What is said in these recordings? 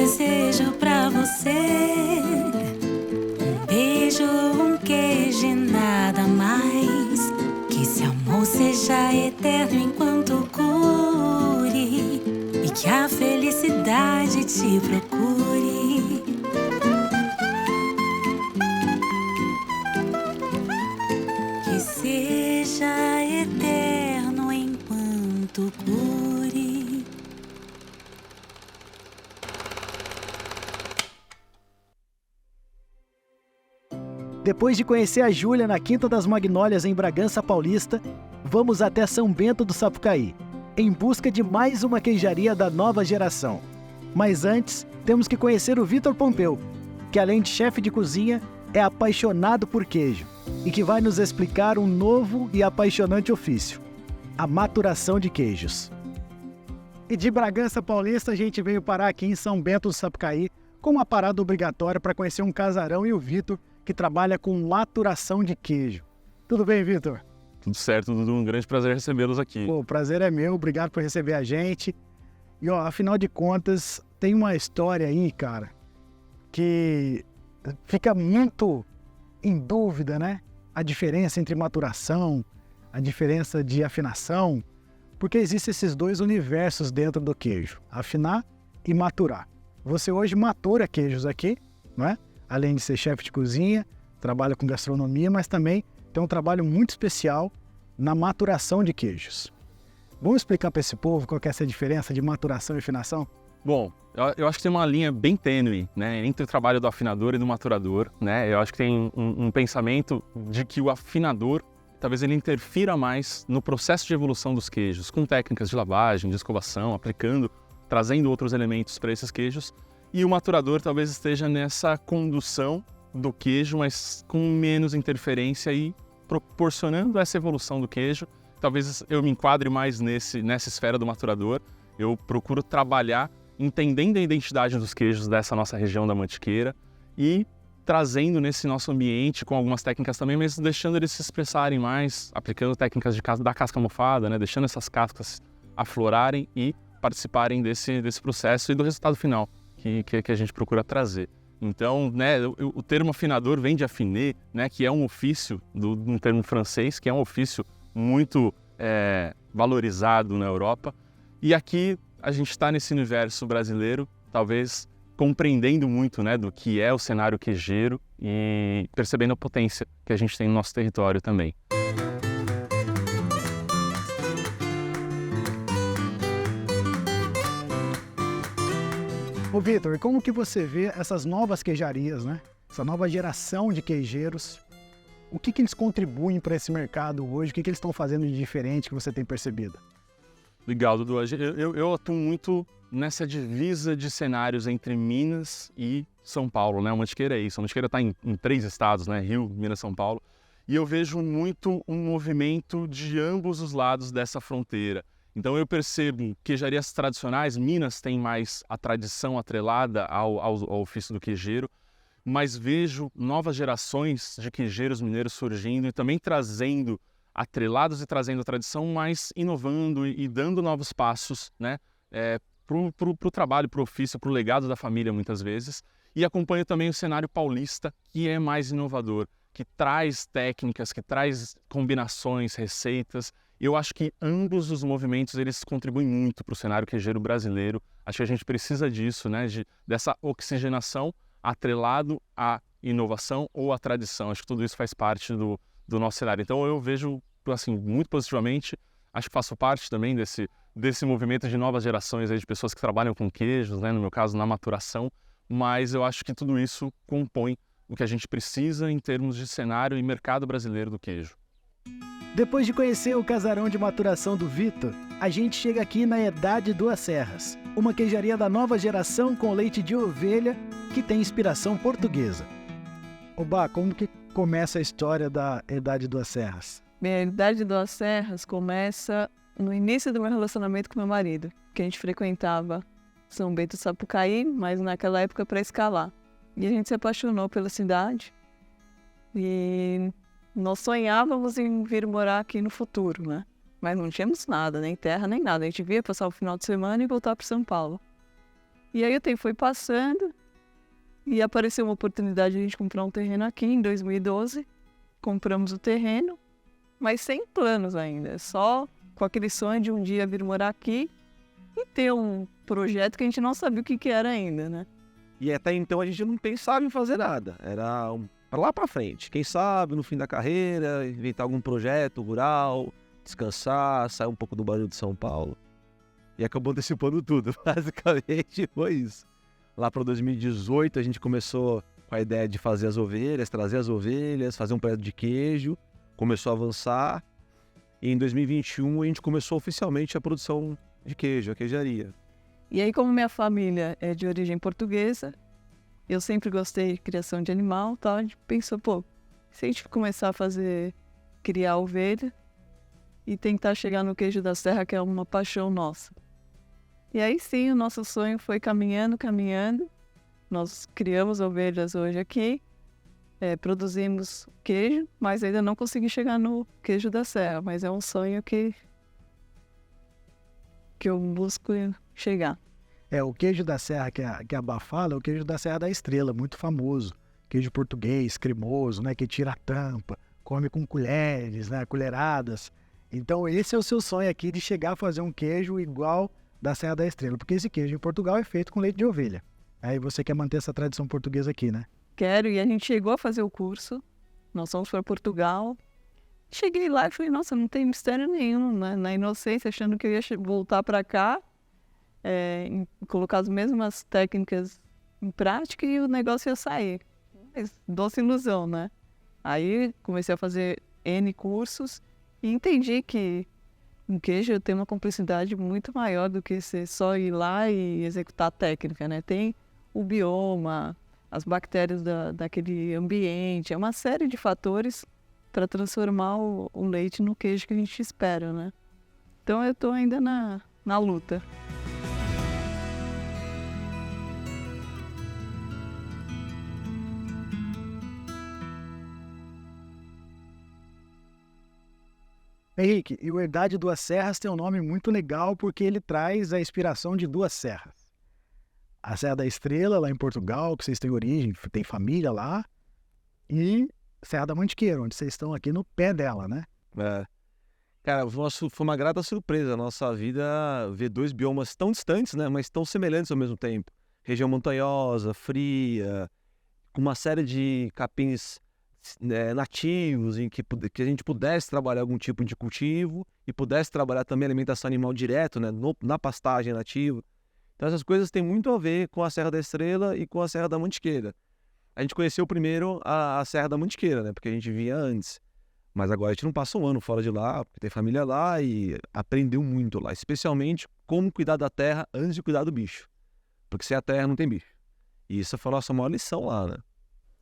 desejo pra você um beijo, um queijo e nada mais. Que esse amor seja eterno enquanto cure e que a felicidade te procure. Que seja eterno enquanto cure. Depois de conhecer a Júlia na Quinta das Magnólias, em Bragança Paulista, vamos até São Bento do Sapucaí, em busca de mais uma queijaria da nova geração. Mas antes, temos que conhecer o Vitor Pompeu, que além de chefe de cozinha, é apaixonado por queijo e que vai nos explicar um novo e apaixonante ofício: a maturação de queijos. E de Bragança Paulista, a gente veio parar aqui em São Bento do Sapucaí com uma parada obrigatória para conhecer um casarão e o Vitor, que trabalha com maturação de queijo. Tudo bem, Vitor? Tudo certo, Dudu. Um grande prazer recebê-los aqui. Pô, o prazer é meu. Obrigado por receber a gente. E, ó, afinal de contas, tem uma história aí, cara, que fica muito em dúvida, né? A diferença entre maturação, a diferença de afinação, porque existem esses dois universos dentro do queijo, afinar e maturar. Você hoje matura queijos aqui, não é? Além de ser chefe de cozinha, trabalha com gastronomia, mas também tem um trabalho muito especial na maturação de queijos. Vamos explicar para esse povo qual que é essa diferença de maturação e afinação? Bom, eu acho que tem uma linha bem tênue, né, entre o trabalho do afinador e do maturador, né? Eu acho que tem um pensamento de que o afinador, talvez ele interfira mais no processo de evolução dos queijos, com técnicas de lavagem, de escovação, aplicando, trazendo outros elementos para esses queijos. E o maturador talvez esteja nessa condução do queijo, mas com menos interferência e proporcionando essa evolução do queijo. Talvez eu me enquadre mais nessa esfera do maturador. Eu procuro trabalhar entendendo a identidade dos queijos dessa nossa região da Mantiqueira e trazendo nesse nosso ambiente com algumas técnicas também, mas deixando eles se expressarem mais, aplicando técnicas da casca mofada, né? Deixando essas aflorarem e participarem desse processo e do resultado final que a gente procura trazer. Então, né, o termo afinador vem de affiner, né, que é um ofício, um termo francês, que é um ofício muito valorizado na Europa. E aqui a gente está nesse universo brasileiro, talvez compreendendo muito, né, do que é o cenário queijeiro e percebendo a potência que a gente tem no nosso território também. Ô Vitor, como que você vê essas novas queijarias, né? Essa nova geração de queijeiros? O que eles contribuem para esse mercado hoje? O que eles estão fazendo de diferente que você tem percebido? Legal, Dudu. Eu atuo muito nessa divisa de cenários entre Minas e São Paulo, né? A Mantiqueira é isso. A Mantiqueira está em 3 estados, né? Rio, Minas, São Paulo. E eu vejo muito um movimento de ambos os lados dessa fronteira. Então eu percebo queijarias tradicionais, Minas tem mais a tradição atrelada ao ofício do queijeiro, mas vejo novas gerações de queijeiros mineiros surgindo e também trazendo, atrelados e trazendo a tradição, mas inovando e dando novos passos, né, para o trabalho, para o ofício, para o legado da família muitas vezes. E acompanho também o cenário paulista, que é mais inovador, que traz técnicas, que traz combinações, receitas. Eu acho que ambos os movimentos eles contribuem muito para o cenário queijeiro brasileiro. Acho que a gente precisa disso, né? Dessa oxigenação atrelado à inovação ou à tradição. Acho que tudo isso faz parte do nosso cenário. Então eu vejo assim, muito positivamente. Acho que faço parte também desse movimento de novas gerações aí, de pessoas que trabalham com queijos, né? No meu caso, na maturação. Mas eu acho que tudo isso compõe o que a gente precisa em termos de cenário e mercado brasileiro do queijo. Depois de conhecer o casarão de maturação do Vitor, a gente chega aqui na Edade Duas Serras, uma queijaria da nova geração com leite de ovelha que tem inspiração portuguesa. Oba, como que começa a história da Edade Duas Serras? Bem, a Edade Duas Serras começa no início do meu relacionamento com meu marido, que a gente frequentava São Bento do Sapucaí, mas naquela época para escalar. E a gente se apaixonou pela cidade e nós sonhávamos em vir morar aqui no futuro, né? Mas não tínhamos nada, nem terra, nem nada. A gente via passar o final de semana e voltar para São Paulo. E aí o tempo foi passando e apareceu uma oportunidade de a gente comprar um terreno aqui em 2012. Compramos o terreno, mas sem planos ainda, só com aquele sonho de um dia vir morar aqui e ter um projeto que a gente não sabia o que era ainda, né? E até então a gente não pensava em fazer nada, era para lá para frente. Quem sabe no fim da carreira, inventar algum projeto rural, descansar, sair um pouco do barulho de São Paulo. E acabou antecipando tudo, basicamente foi isso. Lá para 2018 a gente começou com a ideia de fazer as ovelhas, trazer as ovelhas, fazer um projeto de queijo, começou a avançar. E em 2021 a gente começou oficialmente a produção de queijo, a queijaria. E aí, como minha família é de origem portuguesa, eu sempre gostei de criação de animal, tal, a gente pensou, pô, se a gente começar a criar ovelha e tentar chegar no queijo da serra, que é uma paixão nossa. E aí sim, o nosso sonho foi caminhando. Nós criamos ovelhas hoje aqui, produzimos queijo, mas ainda não consegui chegar no queijo da serra, mas é um sonho que eu busco chegar. O queijo da serra que a Bá fala é o queijo da Serra da Estrela, muito famoso. Queijo português, cremoso, né, que tira a tampa, come com colheres, né, colheradas. Então esse é o seu sonho aqui de chegar a fazer um queijo igual da Serra da Estrela, porque esse queijo em Portugal é feito com leite de ovelha. Aí você quer manter essa tradição portuguesa aqui, né? Quero, e a gente chegou a fazer o curso, nós fomos para Portugal. Cheguei lá e falei, nossa, não tem mistério nenhum, né? Na inocência, achando que eu ia voltar para cá, colocar as mesmas técnicas em prática e o negócio ia sair. Mas doce ilusão, né? Aí comecei a fazer N cursos e entendi que um queijo tem uma complexidade muito maior do que você só ir lá e executar a técnica, né? Tem o bioma, as bactérias daquele ambiente, é uma série de fatores para transformar o leite no queijo que a gente espera, né? Então eu estou ainda na luta. Henrique, e o Herdade Duas Serras tem um nome muito legal porque ele traz a inspiração de duas serras. A Serra da Estrela, lá em Portugal, que vocês têm origem, tem família lá, e Serra da Mantiqueira, onde vocês estão aqui no pé dela, né? Cara, foi uma grata surpresa a nossa vida ver dois biomas tão distantes, né, mas tão semelhantes ao mesmo tempo. Região montanhosa, fria, com uma série de capins nativos, em que a gente pudesse trabalhar algum tipo de cultivo e pudesse trabalhar também alimentação animal direto, né, na pastagem nativa. Então essas coisas têm muito a ver com a Serra da Estrela e com a Serra da Mantiqueira. A gente conheceu primeiro a Serra da Mantiqueira, né, porque a gente via antes. Mas agora a gente não passa um ano fora de lá, porque tem família lá e aprendeu muito lá, especialmente como cuidar da terra antes de cuidar do bicho. Porque sem a terra não tem bicho. E isso foi a nossa maior lição lá, né?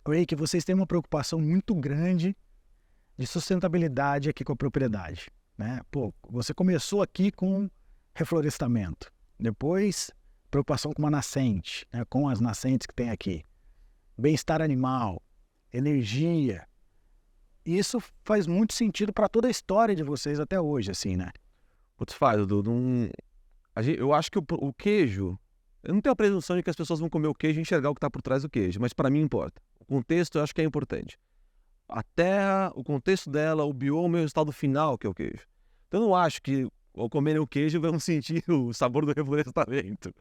Henrique, vocês têm uma preocupação muito grande de sustentabilidade aqui com a propriedade, né? Pô, você começou aqui com reflorestamento, depois preocupação com uma nascente, né? Com as nascentes que tem aqui, bem-estar animal, energia. Isso faz muito sentido para toda a história de vocês até hoje, assim, né? Putz, faz, Dudu. Eu acho que o queijo... Eu não tenho a presunção de que as pessoas vão comer o queijo e enxergar o que está por trás do queijo, mas para mim importa. O contexto eu acho que é importante. A terra, o contexto dela, o bioma e o resultado final que é o queijo. Então eu não acho que ao comerem o queijo vão sentir o sabor do reflorestamento.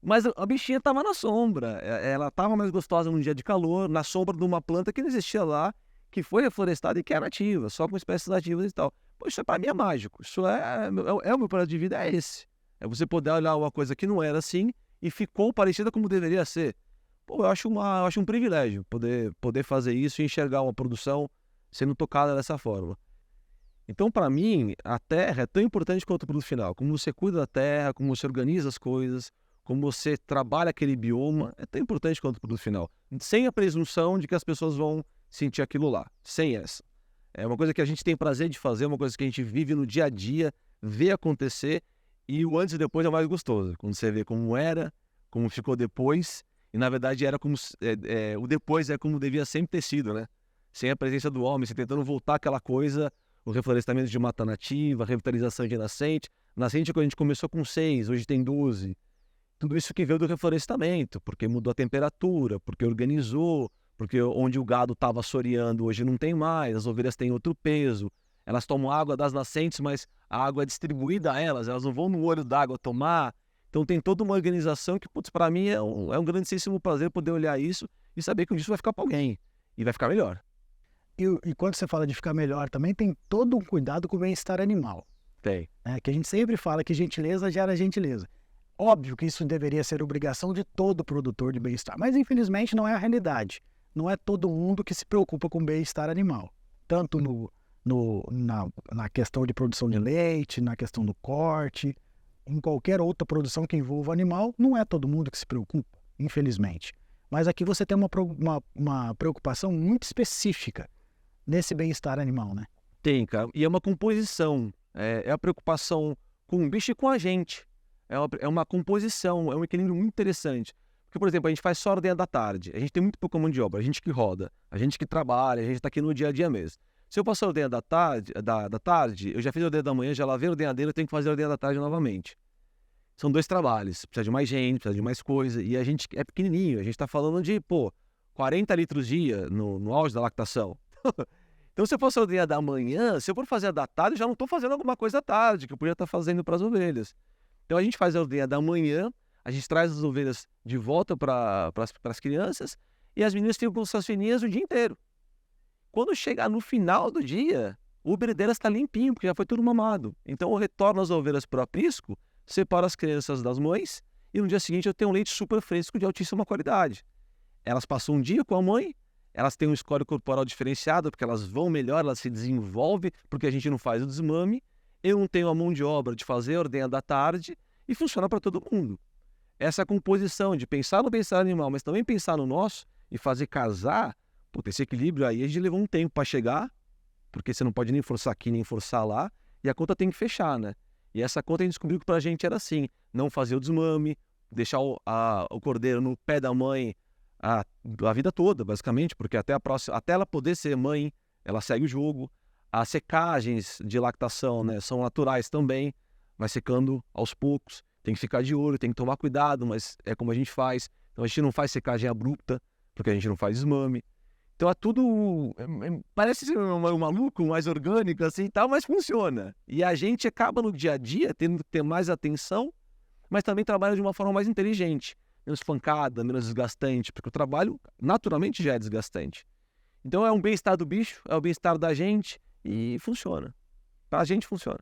Mas a bichinha estava na sombra. Ela estava mais gostosa num dia de calor, na sombra de uma planta que não existia lá, que foi reflorestada e que é nativa, só com espécies nativas e tal. Pô, isso para mim é mágico. Isso é o meu projeto de vida, é esse. É você poder olhar uma coisa que não era assim e ficou parecida como deveria ser. Pô, eu acho um privilégio poder fazer isso e enxergar uma produção sendo tocada dessa forma. Então, para mim, a terra é tão importante quanto o produto final. Como você cuida da terra, como você organiza as coisas, como você trabalha aquele bioma, é tão importante quanto o produto final. Sem a presunção de que as pessoas vão sentir aquilo lá. Sem essa. É uma coisa que a gente tem prazer de fazer, uma coisa que a gente vive no dia a dia, vê acontecer, e o antes e depois é mais gostoso. Quando você vê como era, como ficou depois, e na verdade era como o depois é como devia sempre ter sido, né? Sem a presença do homem, você tentando voltar aquela coisa, o reflorestamento de mata nativa, a revitalização de nascente. Nascente que a gente começou com 6, hoje tem 12. Tudo isso que veio do reflorestamento, porque mudou a temperatura, porque organizou, porque onde o gado estava assoreando hoje não tem mais, as ovelhas têm outro peso, elas tomam água das nascentes, mas a água é distribuída a elas não vão no olho d'água tomar. Então tem toda uma organização que, putz, para mim é um grandíssimo prazer poder olhar isso e saber que um dia isso vai ficar para alguém e vai ficar melhor. E quando você fala de ficar melhor, também tem todo um cuidado com o bem-estar animal. Tem. Que a gente sempre fala que gentileza gera gentileza. Óbvio que isso deveria ser obrigação de todo produtor de bem-estar, mas infelizmente não é a realidade. Não é todo mundo que se preocupa com o bem-estar animal. Tanto na questão de produção de leite, na questão do corte, em qualquer outra produção que envolva animal, não é todo mundo que se preocupa, infelizmente. Mas aqui você tem uma preocupação muito específica nesse bem-estar animal, né? Tem, cara. E é uma composição. É a preocupação com o bicho e com a gente. É uma composição, é um equilíbrio muito interessante. Porque, por exemplo, a gente faz só ordenha da tarde, a gente tem muito pouca mão de obra, a gente que roda, a gente que trabalha, a gente está aqui no dia a dia mesmo. Se eu passar a ordenha da tarde, eu já fiz a ordenha da manhã, já lavei a ordenhadeira, eu tenho que fazer a ordenha da tarde novamente. São 2 trabalhos, precisa de mais gente, precisa de mais coisa, e a gente é pequenininho, a gente está falando de, 40 litros dia no auge da lactação. Então, se eu fosse a ordenha da manhã, se eu for fazer a da tarde, eu já não estou fazendo alguma coisa da tarde, que eu podia estar fazendo para as ovelhas. Então, a gente faz a ordenha da manhã, a gente traz as ovelhas de volta para as crianças, e as meninas ficam com suas filhinhas o dia inteiro. Quando chegar no final do dia, o uber delas está limpinho, porque já foi tudo mamado. Então, eu retorno as ovelhas para o aprisco, separo as crianças das mães, e no dia seguinte eu tenho um leite super fresco de altíssima qualidade. Elas passam um dia com a mãe, elas têm um score corporal diferenciado, porque elas vão melhor, elas se desenvolvem, porque a gente não faz o desmame. Eu não tenho a mão de obra de fazer a ordenha da tarde, e funciona para todo mundo. Essa composição de pensar no bem-estar animal, mas também pensar no nosso, e fazer casar, esse equilíbrio aí a gente levou um tempo para chegar, porque você não pode nem forçar aqui, nem forçar lá, e a conta tem que fechar, né? E essa conta a gente descobriu que pra gente era assim, não fazer o desmame, deixar o cordeiro no pé da mãe a vida toda, basicamente, porque até ela poder ser mãe, ela segue o jogo. As secagens de lactação, né, são naturais também, vai secando aos poucos, tem que ficar de olho, tem que tomar cuidado, mas é como a gente faz. Então a gente não faz secagem abrupta, porque a gente não faz desmame. Então é tudo, parece ser um maluco, mais orgânico assim e tal, mas funciona. E a gente acaba no dia a dia tendo que ter mais atenção, mas também trabalha de uma forma mais inteligente, menos pancada, menos desgastante, porque o trabalho naturalmente já é desgastante. Então é um bem-estar do bicho, é o bem-estar da gente e funciona. Pra gente funciona.